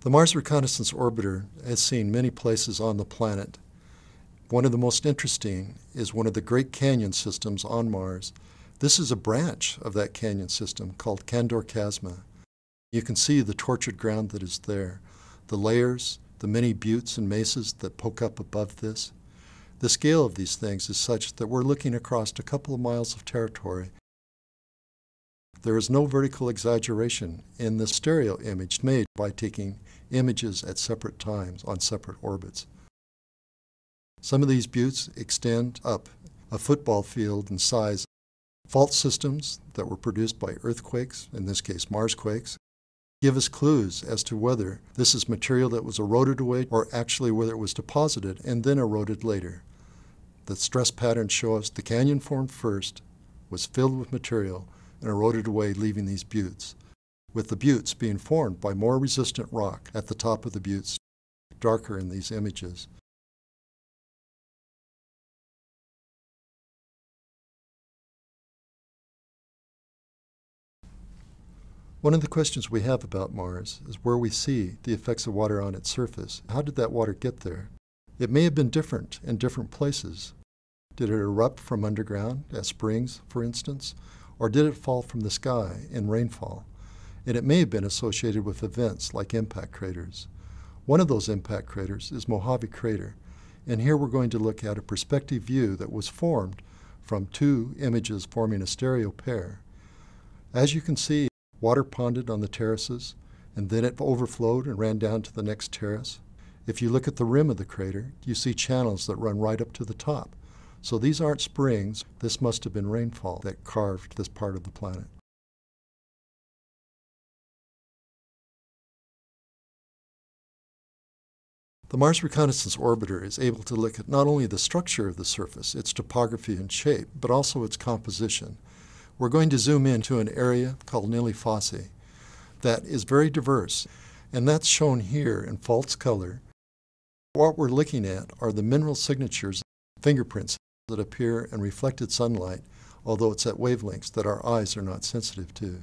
The Mars Reconnaissance Orbiter has seen many places on the planet. One of the most interesting is one of the Great Canyon systems on Mars. This is a branch of that canyon system called Candor Chasma. You can see the tortured ground that is there, the layers, the many buttes and mesas that poke up above this. The scale of these things is such that we're looking across a couple of miles of territory. There is no vertical exaggeration in the stereo image made by taking images at separate times on separate orbits. Some of these buttes extend up a football field in size. Fault systems that were produced by earthquakes, in this case Marsquakes, give us clues as to whether this is material that was eroded away or actually whether it was deposited and then eroded later. The stress patterns show us the canyon formed first, was filled with material, and eroded away, leaving these buttes, with the buttes being formed by more resistant rock at the top of the buttes, darker in these images. One of the questions we have about Mars is where we see the effects of water on its surface. How did that water get there? It may have been different in different places. Did it erupt from underground, as springs, for instance? Or did it fall from the sky in rainfall? And it may have been associated with events like impact craters. One of those impact craters is Mojave Crater. And here we're going to look at a perspective view that was formed from two images forming a stereo pair. As you can see, water ponded on the terraces, and then it overflowed and ran down to the next terrace. If you look at the rim of the crater, you see channels that run right up to the top. So these aren't springs. This must have been rainfall that carved this part of the planet. The Mars Reconnaissance Orbiter is able to look at not only the structure of the surface, its topography and shape, but also its composition. We're going to zoom into an area called Nili Fosse that is very diverse, and that's shown here in false color. What we're looking at are the mineral signatures, fingerprints that appear in reflected sunlight, although it's at wavelengths that our eyes are not sensitive to.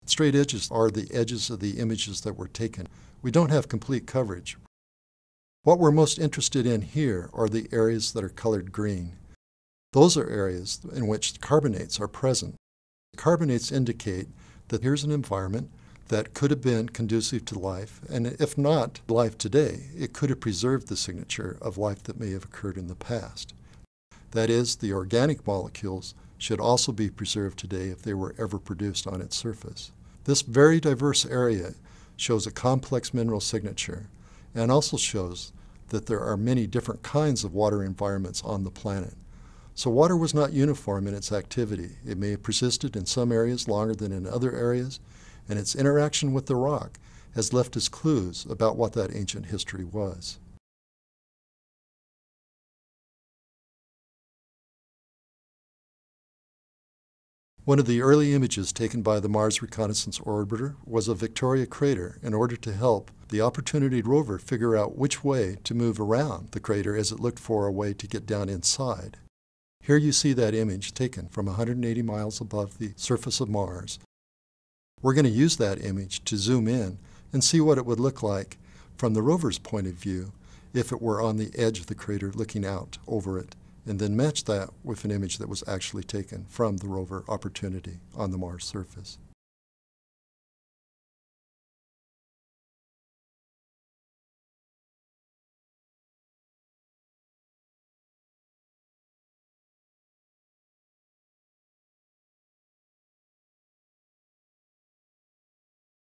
Straight edges are the edges of the images that were taken. We don't have complete coverage. What we're most interested in here are the areas that are colored green. Those are areas in which carbonates are present. Carbonates indicate that here's an environment that could have been conducive to life, and if not life today, it could have preserved the signature of life that may have occurred in the past. That is, the organic molecules should also be preserved today if they were ever produced on its surface. This very diverse area shows a complex mineral signature and also shows that there are many different kinds of water environments on the planet. So water was not uniform in its activity. It may have persisted in some areas longer than in other areas, and its interaction with the rock has left us clues about what that ancient history was. One of the early images taken by the Mars Reconnaissance Orbiter was of Victoria Crater in order to help the Opportunity rover figure out which way to move around the crater as it looked for a way to get down inside. Here you see that image taken from 180 miles above the surface of Mars. We're going to use that image to zoom in and see what it would look like from the rover's point of view if it were on the edge of the crater looking out over it, and then match that with an image that was actually taken from the rover Opportunity on the Mars surface.